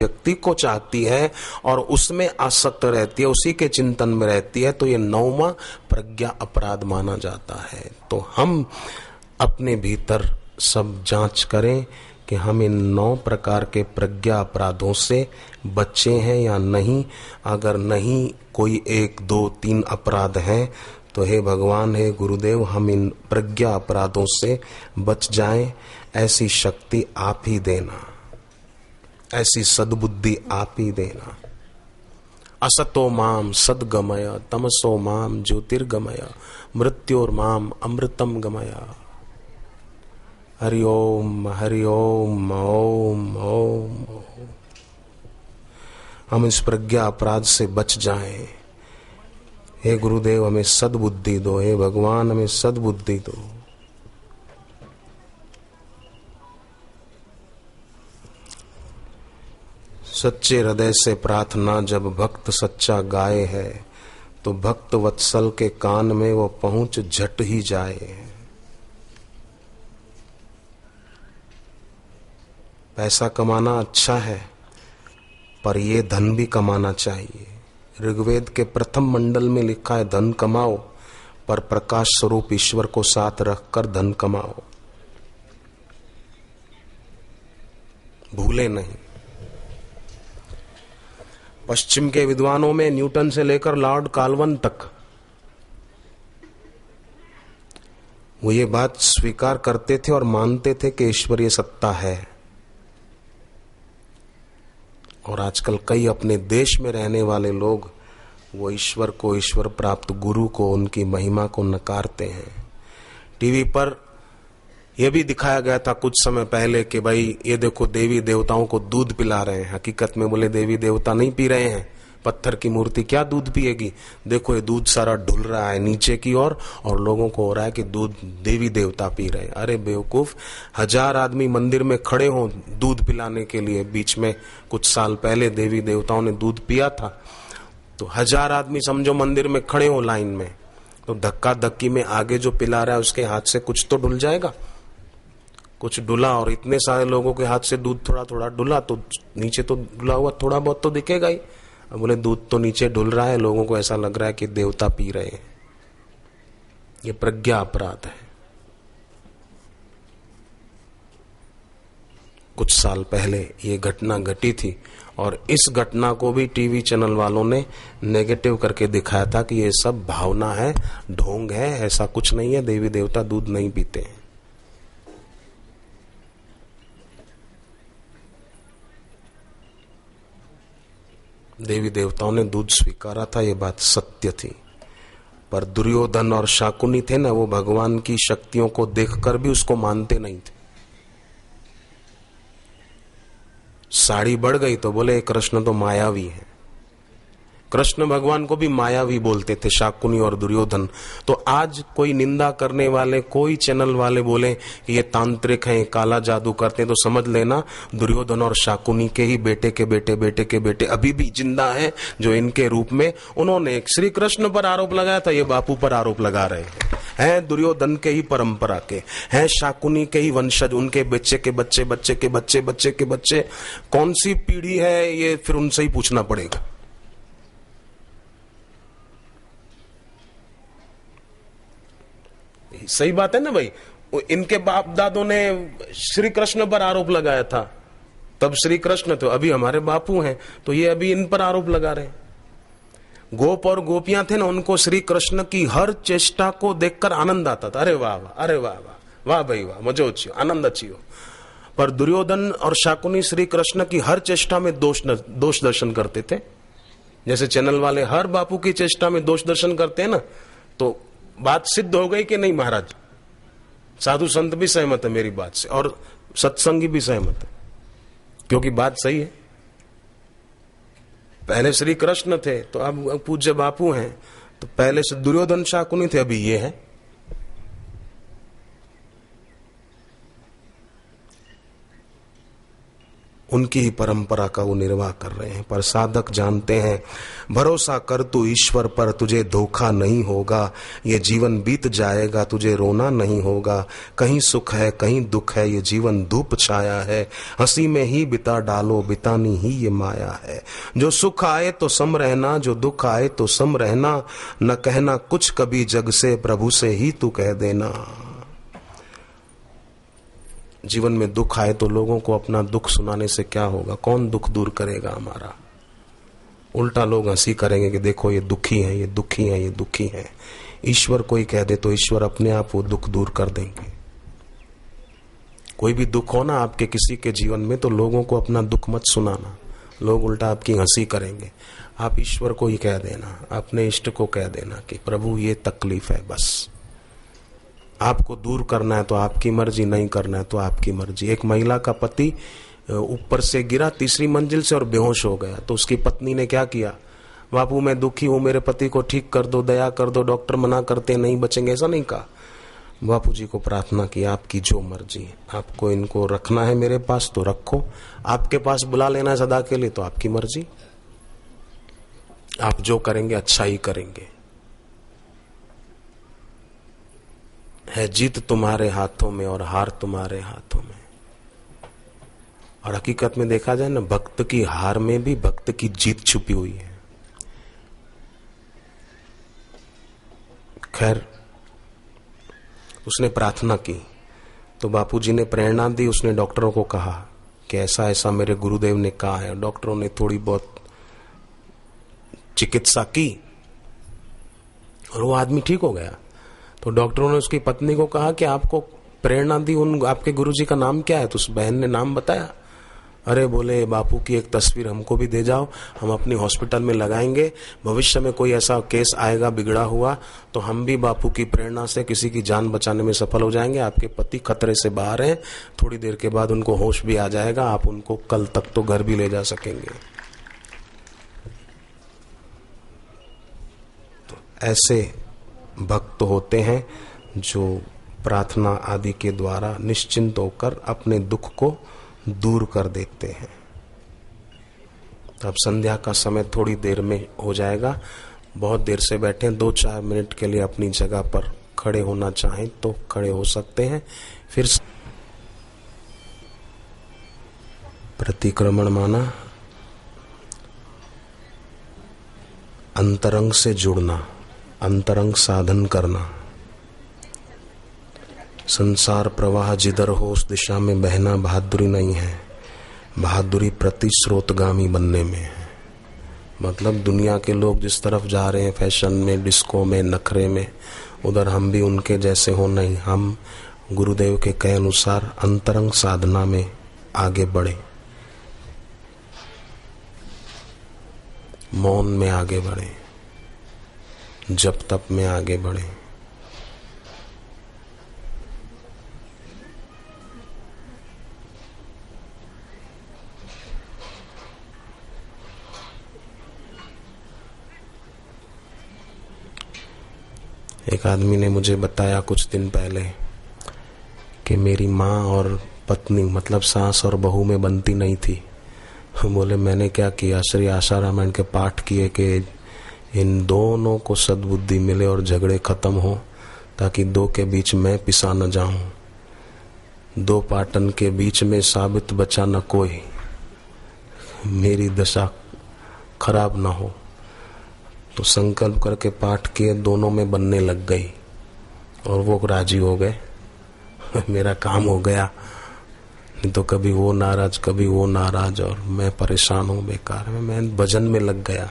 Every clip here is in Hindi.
व्यक्ति को चाहती है और उसमें आसक्त रहती है, उसी के चिंतन में रहती है, तो ये 9वां प्रज्ञा अपराध माना जाता है। तो हम अपने भीतर सब जांच करें कि हम इन 9 प्रकार के प्रज्ञा अपराधों से बचे हैं या नहीं। अगर नहीं कोई 1, 2, 3 अपराध हैं तो हे भगवान, हे गुरुदेव, हम इन प्रज्ञा अपराधों से बच जाएं, ऐसी शक्ति आप ही देना, ऐसी सद्बुद्धि आप ही देना। असतो माम सद्गमय तमसो माम ज्योतिर्गमय मृत्योर्माम अमृतम गमय। हरि ओम हरि ओम ओम ओम। हम इस प्रज्ञा अपराध से बच जाएं। हे गुरुदेव, हमें सद्बुद्धि दो, हे भगवान, हमें सद्बुद्धि दो। सच्चे हृदय से प्रार्थना जब भक्त सच्चा गाए है, तो भक्त वत्सल के कान में वो पहुंच झट ही जाए। पैसा कमाना अच्छा है, पर ये धन भी कमाना चाहिए। ऋग्वेद के प्रथम मंडल में लिखा है, धन कमाओ पर प्रकाश स्वरूप ईश्वर को साथ रखकर धन कमाओ, भूले नहीं। पश्चिम के विद्वानों में न्यूटन से लेकर लॉर्ड काल्वन तक वो ये बात स्वीकार करते थे और मानते थे कि ईश्वरीय सत्ता है। और आजकल कई अपने देश में रहने वाले लोग वो ईश्वर को, ईश्वर प्राप्त गुरु को, उनकी महिमा को नकारते हैं। टीवी पर यह भी दिखाया गया था कुछ समय पहले कि भाई ये देखो, देवी देवताओं को दूध पिला रहे हैं। हकीकत में बोले देवी देवता नहीं पी रहे हैं, पत्थर की मूर्ति क्या दूध पिएगी। देखो ये दूध सारा ढुल रहा है नीचे की ओर और लोगों को हो रहा है कि दूध देवी देवता पी रहे हैं। अरे बेवकूफ, 1000 आदमी मंदिर में खड़े हों दूध पिलाने के लिए। बीच में कुछ साल पहले देवी देवताओं ने दूध पिया था, तो 1000 आदमी समझो मंदिर में खड़े हो लाइन में, तो धक्का धक्की में आगे जो पिला रहा है उसके हाथ से कुछ तो ढुल जाएगा। कुछ डुला और इतने सारे लोगों के हाथ से दूध थोड़ा थोड़ा डुला, तो नीचे तो डुला हुआ थोड़ा बहुत तो दिखेगा ही। अब बोले दूध तो नीचे डुल रहा है, लोगों को ऐसा लग रहा है कि देवता पी रहे हैं। ये प्रज्ञा अपराध है। कुछ साल पहले ये घटना घटी थी और इस घटना को भी टीवी चैनल वालों ने नेगेटिव करके दिखाया था कि ये सब भावना है, ढोंग है, ऐसा कुछ नहीं है, देवी देवता दूध नहीं पीते हैं। देवी देवताओं ने दूध स्वीकारा था, ये बात सत्य थी। पर दुर्योधन और शाकुनी थे ना, वो भगवान की शक्तियों को देखकर भी उसको मानते नहीं थे। साड़ी बढ़ गई तो बोले कृष्ण तो मायावी है। कृष्ण भगवान को भी मायावी बोलते थे शाकुनी और दुर्योधन। तो आज कोई निंदा करने वाले, कोई चैनल वाले बोले कि ये तांत्रिक हैं, काला जादू करते हैं, तो समझ लेना दुर्योधन और शाकुनी के ही बेटे के बेटे अभी भी जिंदा हैं, जो इनके रूप में उन्होंने एक श्री कृष्ण पर आरोप लगाया था, ये बापू पर आरोप लगा रहे हैं। दुर्योधन के ही परंपरा के हैं, शाकुनी के ही वंशज, उनके बच्चे के बच्चे बच्चे के बच्चे बच्चे के बच्चे। कौन सी पीढ़ी है ये फिर उनसे ही पूछना पड़ेगा। सही बात है ना भाई। इनके बाप दादों ने श्री कृष्ण पर आरोप लगाया था, तब श्री कृष्ण तो अभी हमारे बापू हैं, तो ये अभी इन पर आरोप लगा रहे हैं। गोप और गोपियां थे ना, उनको श्री कृष्ण की हर चेष्टा को देखकर आनंद आता था। अरे वाह वाह, अरे वाह वाह, वाह भाई वाह, मजो अच्छी, आनंद अच्छी हो। पर दुर्योधन और शाकुनी श्री कृष्ण की हर चेष्टा में दोष दर्शन करते थे। जैसे चैनल वाले हर बापू की चेष्टा में दोष दर्शन करते हैं ना, तो बात सिद्ध हो गई कि नहीं महाराज? साधु संत भी सहमत है मेरी बात से और सत्संगी भी सहमत है, क्योंकि बात सही है। पहले श्री कृष्ण थे तो अब पूज्य बापू हैं, तो पहले से दुर्योधन शाकुनी थे, अभी ये है। उनकी ही परंपरा का वो निर्वाह कर रहे हैं। पर साधक जानते हैं, भरोसा कर तू ईश्वर पर, तुझे धोखा नहीं होगा। ये जीवन बीत जाएगा, तुझे रोना नहीं होगा। कहीं सुख है कहीं दुख है, ये जीवन धूप छाया है। हंसी में ही बिता डालो, बितानी ही ये माया है। जो सुख आए तो सम रहना, जो दुख आए तो सम रहना। न कहना कुछ कभी जग से, प्रभु से ही तू कह देना। जीवन में दुख आए तो लोगों को अपना दुख सुनाने से क्या होगा? कौन दुख दूर करेगा हमारा? उल्टा लोग हंसी करेंगे कि देखो ये दुखी हैं, ये दुखी हैं, ये दुखी हैं। ईश्वर कोई कह दे तो ईश्वर अपने आप वो दुख दूर कर देंगे। कोई भी दुख हो ना आपके किसी के जीवन में, तो लोगों को अपना दुख मत सुनाना, लोग उल्टा आपकी हंसी करेंगे। आप ईश्वर को ही कह देना, अपने इष्ट को कह देना कि प्रभु ये तकलीफ है, बस आपको दूर करना है तो आपकी मर्जी, नहीं करना है तो आपकी मर्जी। एक महिला का पति ऊपर से गिरा 3री मंजिल से और बेहोश हो गया, तो उसकी पत्नी ने क्या किया? बापू मैं दुखी हूं, मेरे पति को ठीक कर दो, दया कर दो, डॉक्टर मना करते नहीं बचेंगे, ऐसा नहीं कहा। बापू जी को प्रार्थना की, आपकी जो मर्जी, आपको इनको रखना है मेरे पास तो रखो, आपके पास बुला लेना है सदा के लिए तो आपकी मर्जी, आप जो करेंगे अच्छा ही करेंगे। है जीत तुम्हारे हाथों में और हार तुम्हारे हाथों में। और हकीकत में देखा जाए ना, भक्त की हार में भी भक्त की जीत छुपी हुई है। खैर उसने प्रार्थना की तो बापूजी ने प्रेरणा दी। उसने डॉक्टरों को कहा कि ऐसा ऐसा मेरे गुरुदेव ने कहा है। डॉक्टरों ने थोड़ी बहुत चिकित्सा की और वो आदमी ठीक हो गया। तो डॉक्टरों ने उसकी पत्नी को कहा कि आपको प्रेरणा दी उन आपके गुरुजी का नाम क्या है? तो उस बहन ने नाम बताया। अरे बोले बापू की एक तस्वीर हमको भी दे जाओ, हम अपनी हॉस्पिटल में लगाएंगे, भविष्य में कोई ऐसा केस आएगा बिगड़ा हुआ तो हम भी बापू की प्रेरणा से किसी की जान बचाने में सफल हो जाएंगे। आपके पति खतरे से बाहर हैं, थोड़ी देर के बाद उनको होश भी आ जाएगा, आप उनको कल तक तो घर भी ले जा सकेंगे। तो ऐसे भक्त होते हैं जो प्रार्थना आदि के द्वारा निश्चिंत होकर अपने दुख को दूर कर देते हैं। अब संध्या का समय थोड़ी देर में हो जाएगा। बहुत देर से बैठे, 2-4 मिनट के लिए अपनी जगह पर खड़े होना चाहें तो खड़े हो सकते हैं। फिर प्रतिक्रमण माना अंतरंग से जुड़ना, अंतरंग साधन करना। संसार प्रवाह जिधर हो उस दिशा में बहना बहादुरी नहीं है, बहादुरी प्रति स्रोतगामी बनने में है। मतलब दुनिया के लोग जिस तरफ जा रहे हैं, फैशन में, डिस्को में, नखरे में, उधर हम भी उनके जैसे हो नहीं। हम गुरुदेव के कहे अनुसार अंतरंग साधना में आगे बढ़े, मौन में आगे बढ़े, जप तप में आगे बढ़े। एक आदमी ने मुझे बताया कुछ दिन पहले कि मेरी माँ और पत्नी मतलब सास और बहू में बनती नहीं थी। बोले मैंने क्या किया? श्री आशा रामायण के पाठ किए कि इन दोनों को सद्बुद्धि मिले और झगड़े खत्म हो, ताकि दो के बीच मैं पिसा न जाऊं। 2 पाटन के बीच में साबित बचा न कोई, मेरी दशा खराब न हो। तो संकल्प करके पाठ किए, दोनों में बनने लग गई और वो राजी हो गए। मेरा काम हो गया। नहीं तो कभी वो नाराज कभी वो नाराज और मैं परेशान हूँ बेकार में। मैं भजन में लग गया।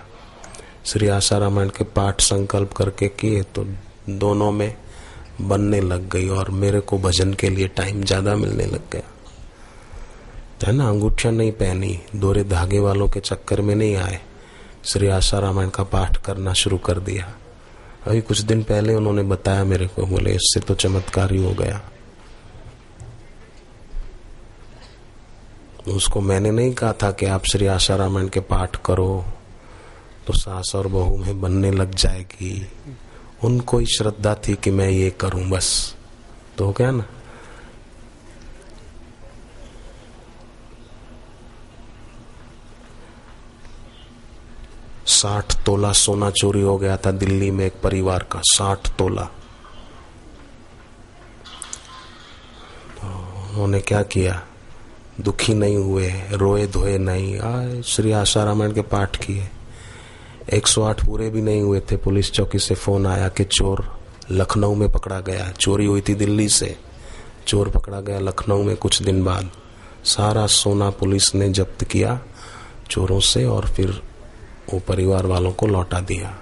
श्री आशा रामायण के पाठ संकल्प करके किए तो दोनों में बनने लग गई और मेरे को भजन के लिए टाइम ज्यादा मिलने लग गया। है ना, अंगूठियां नहीं पहनी, दोहरे धागे वालों के चक्कर में नहीं आए, श्री आशा रामायण का पाठ करना शुरू कर दिया। अभी कुछ दिन पहले उन्होंने बताया मेरे को, बोले इससे तो चमत्कार ही हो गया। उसको मैंने नहीं कहा था कि आप श्री आशा रामायण के पाठ करो तो सास और बहू में बनने लग जाएगी। उनको ही श्रद्धा थी कि मैं ये करूं बस, तो हो गया ना। 60 तोला सोना चोरी हो गया था दिल्ली में एक परिवार का, 60 तोला। तो उन्होंने क्या किया, दुखी नहीं हुए, रोए धोए नहीं, आए श्री आशा रामायण के पाठ किए। 108 पूरे भी नहीं हुए थे, पुलिस चौकी से फोन आया कि चोर लखनऊ में पकड़ा गया। चोरी हुई थी दिल्ली से, चोर पकड़ा गया लखनऊ में। कुछ दिन बाद सारा सोना पुलिस ने जब्त किया चोरों से और फिर वो परिवार वालों को लौटा दिया।